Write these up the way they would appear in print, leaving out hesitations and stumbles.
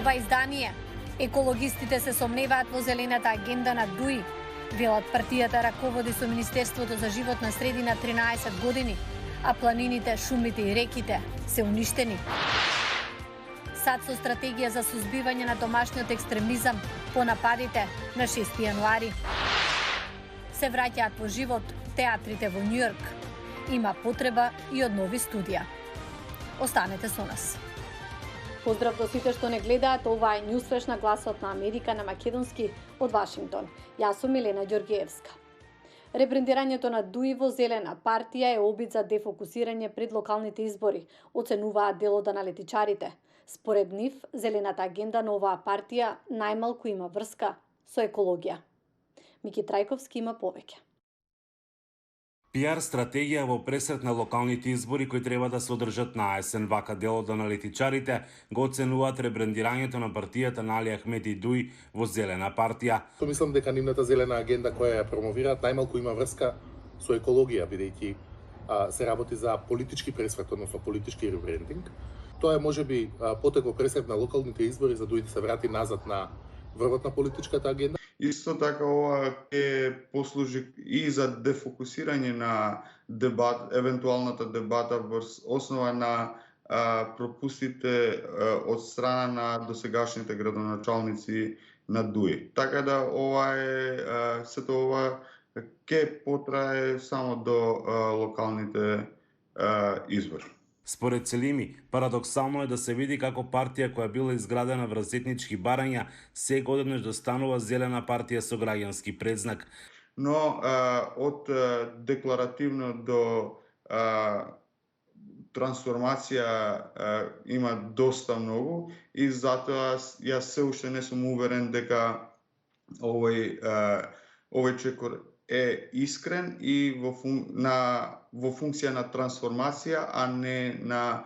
ова издание. Екологистите се сомневаат во зелената агенда на ДУИ. Велат партијата раководи со Министерството за животна средина 13 години, а планините, шумите и реките се уништени. САД со стратегија за сузбивање на домашниот екстремизам по нападите на 6 јануари. Се враќаат во живот театрите во Њујорк. Има потреба и од нови студија. Останете со нас. Поздрав до сите што не гледаат, ова е Њусфреш на гласот на Америка на македонски од Вашингтон. Јас сум Елена Ѓоргиевска. Ребрендирањето на ДУИ во Зелена партија е обид за дефокусирање пред локалните избори, оценуваат дел од аналитичарите. Според нив, зелената агенда на оваа партија најмалку има врска со екологија. Мики Трајковски има повеќе. PR стратегија во пресрет на локалните избори кои треба да се одржат на есен, вака дел од аналитичарите го оценуваат ребрендирањето на партијата на Али Ахмети Дуи во Зелена партија. Мислам дека нивната зелена агенда која ја промовираат најмалку има врска со екологија, бидејќи се работи за политички пресврт, односно политички ребрендинг. Тоа е можеби потекло пресрет на локалните избори за да се врати назад на врвот на политичката агенда. Исто така ова ќе послужи и за дефокусирање на евентуалната дебата врз основа на пропустите од страна на досегашните градоначалници на ДУИ. Така да ова е сето ова ќе потрае само до локалните избори. Според Селими, парадоксално е да се види како партија која била изградена врз етнички барања, сега одеднаш да станува зелена партија со граѓански предзнак. Но од декларативно до трансформација има доста многу и затоа јас се уште не сум уверен дека овој чекор е искрен и во функција на трансформација, а не на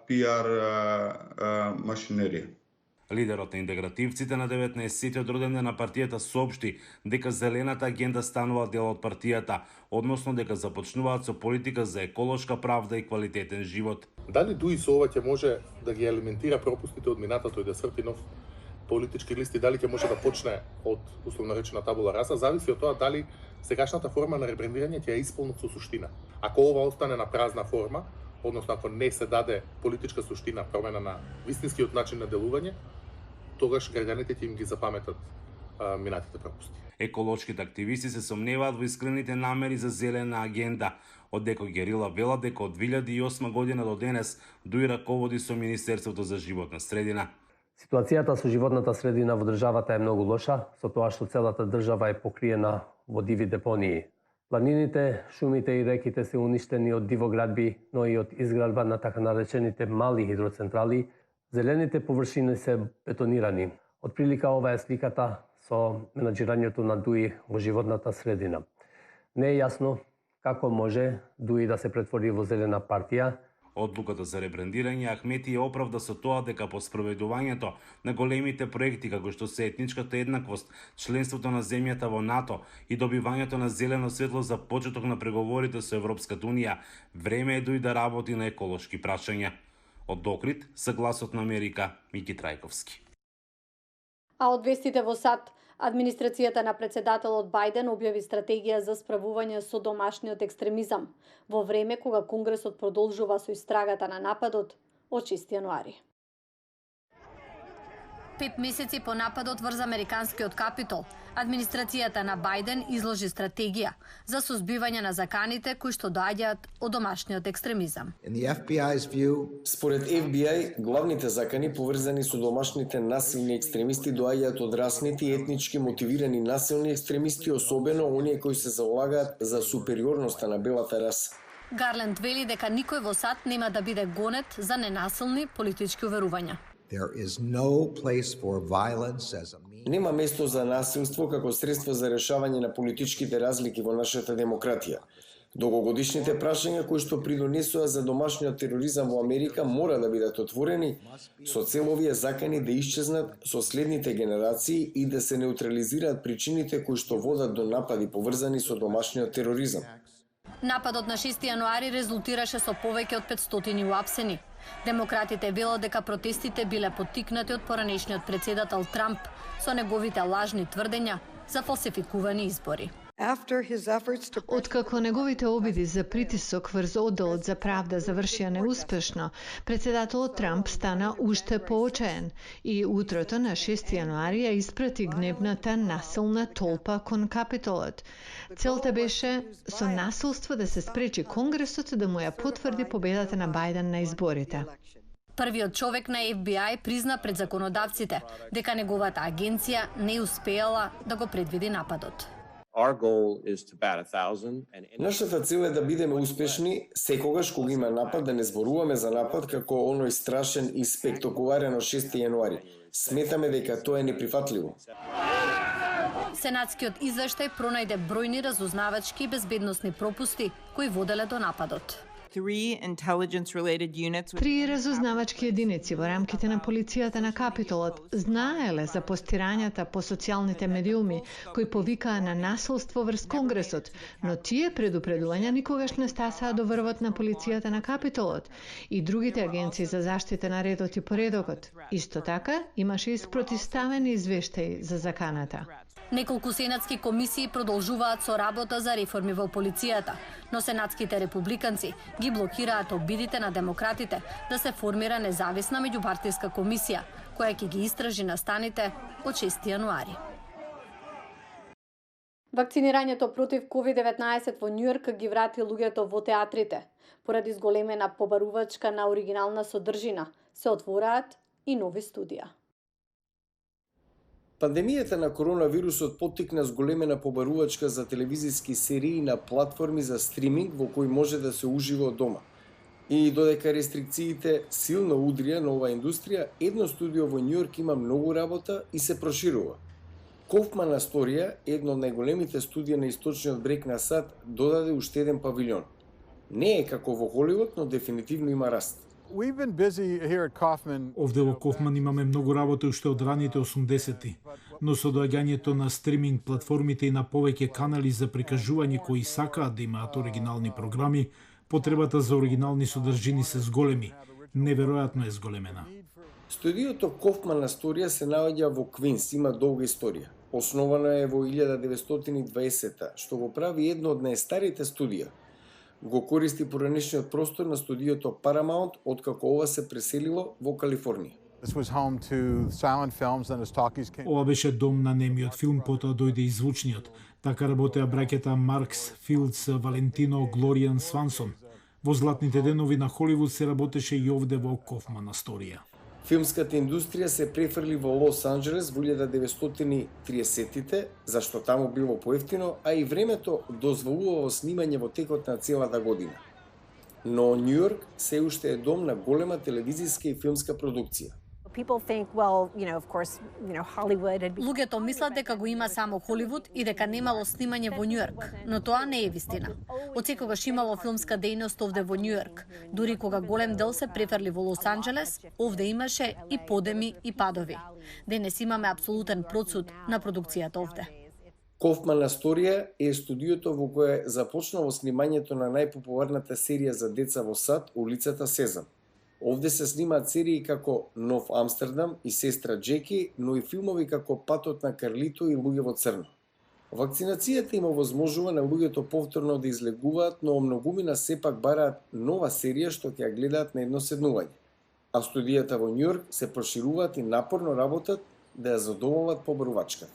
PR машинерија. Лидерот на интегративците на 19-тиот роденден на партијата соопшти дека зелената агенда станува дел од партијата, односно дека започнуваат со политика за еколошка правда и квалитетен живот. Дали ДУИ со ова ќе може да ги елиминтира пропустите од минатото и да срти нов политички листи, дали ќе може да почне од условно речена табула раса, зависи од тоа дали сегашната форма на ребрендирање ќе ја исполнат со суштина. Ако ова остане на празна форма, односно ако не се даде политичка суштина, промена на вистинскиот начин на делување, тогаш граѓаните ќе им ги запаметат минатите пропусти. Еколошките активисти се сомневаат во искрените намери за зелена агенда. Од некој Герила вела дека од 2008 година до денес ДУИ раководи со Министерството за животна средина. Ситуацијата со животната средина во државата е многу лоша, со тоа што целата држава е покриена во диви депонии. Планините, шумите и реките се уништени од дивоградби, но и од изградба на така наречените мали хидроцентрали. Зелените површини се бетонирани. Од прилика ова е сликата со менаџирањето на ДУИ во животната средина. Не е јасно како може ДУИ да се претвори во зелена партија. Одлуката за ребрендирање Ахмети ја оправда со тоа дека по спроведувањето на големите проекти како што се етничката еднаквост, членството на земјата во НАТО и добивањето на зелено светло за почеток на преговорите со Европската унија, време е ДУИ да работи на еколошки прашања. Од Докрит, со гласот на Америка, Мики Трајковски. А од вестите во САД, администрацијата на председателот Бајден објави стратегија за справување со домашниот екстремизам, во време кога Конгресот продолжува со истрагата на нападот од 6 јануари. 5 месеци по нападот врз американскиот Капитол, администрацијата на Бајден изложи стратегија за сузбивање на заканите кои што доаѓаат од домашниот екстремизам. Според FBI, главните закани поврзани со домашните насилни екстремисти доаѓаат од расните и етнички мотивирани насилни екстремисти, особено оние кои се залагаат за супериорноста на белата раса. Гарленд вели дека никој во САД нема да биде гонет за ненасилни политички уверувања. Нема место за насилство како средство за решавање на политичките разлики во нашата демократија. Долгогодишните прашања кои што придонесува за домашниот тероризам во Америка мора да бидат отворени со цел овие закани да исчезнат со следните генерации и да се неутрализираат причините кои што водат до напади поврзани со домашниот тероризам. Нападот на 6 јануари резултираше со повеќе од 500 уапсени. Демократите велат дека протестите биле поттикнати од поранешниот председател Трамп со неговите лажни тврдења за фалсификувани избори. Откако неговите обиди за притисок врз одделот за правда завршија неуспешно, председателот Трамп стана уште поочаен и утрото на 6 јануари ја испрати гневната насилна толпа кон Капитолот. Целта беше со насилство да се спречи Конгресот да му ја потврди победата на Бајден на изборите. Првиот човек на FBI призна пред законодавците дека неговата агенција не успеала да го предвиди нападот. Нашата цел е да бидеме успешни секогаш кога има напад, да не зборуваме за напад како оној страшен и спектакуларен од 6 јануари. Сметаме дека тоа е неприфатливо. Сенатскиот извештај пронајде бројни разузнавачки и безбедносни пропусти кои воделе до нападот. 3 разузнавачки единици во рамките на полицијата на Капитолот знаеле за постирањата по социјалните медиуми кои повикаа на насилство врз Конгресот, но тие предупредувања никогаш не стасаа до врвот на полицијата на Капитолот и другите агенции за заштита на редот и поредокот. Исто така, имаше и спротивставени извештаи за заканата. Неколку сенатски комисии продолжуваат со работа за реформи во полицијата, но сенатските републиканци ги блокираат обидите на демократите да се формира независна меѓупартиска комисија, која ќе ги истражи настаните од 6 јануари. Вакцинирањето против COVID-19 во Њујорк ги врати луѓето во театрите. Поради зголемена побарувачка на оригинална содржина, се отвораат и нови студија. Пандемијата на коронавирусот поттикна зголемена побарувачка за телевизиски серии на платформи за стриминг во кои може да се ужива од дома. И додека рестрикциите силно удрија на оваа индустрија, едно студио во Њујорк има многу работа и се проширува. Kaufman Astoria, едно од најголемите студија на источниот брег на САД, додаде уште еден павилјон. Не е како во Холивуд, но дефинитивно има раст. Овде во Kaufman имаме многу работа уште од раните 80-ти, но со доаѓањето на стриминг платформите и на повеќе канали за прикажување кои сакаат да имаат оригинални програми, потребата за оригинални содржини се зголеми. Неверојатно е зголемена. Студиото Kaufman Astoria се наоѓа во Квинс, има долга историја. Основано е во 1920-та, што го прави едно од најстарите студија. Го користи поранешниот простор на студиото Paramount, откако ова се преселило во Калифорнија. Ова беше дом на немиот филм, потоа дојде и звучниот. Така работеа браќата Маркс, Филдс, Валентино, Глоријан Свансон. Во златните денови на Холивуд се работеше и овде во Kaufman Astoria. Филмската индустрија се префрли во Лос Анџелес во 1930-тите, зашто таму било поевтино, а и времето дозволувало снимање во текот на целата година. Но Њујорк се уште е дом на голема телевизиска и филмска продукција. Луѓето мислат дека го има само Холивуд и дека немало снимање во Њујорк, но тоа не е вистина. Од секогаш имало филмска дејност овде во Њујорк. Дури кога голем дел се префрли во Лос Анџелес, овде имаше и подеми и падови. Денес имаме апсолутен процуд на продукцијата овде. Kaufman Astoria е студиото во кое започнало снимањето на најпопуларната серија за деца во САД, Улицата Сезам. Овде се снимаат серии како Нов Амстердам и Сестра Джеки, но и филмови како Патот на Карлито и Луѓе во црно. Вакцинацијата им овозможува на луѓето повторно да излегуваат, но многумина сепак бараат нова серија што ќе ја гледаат на едно седнување. А студијата во Њујорк се прошируваат и напорно работат да ја задоволат побарувачката.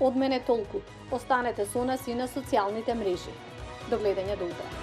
Од мене толку. Останете со нас и на социјалните мрежи. До гледање до утре.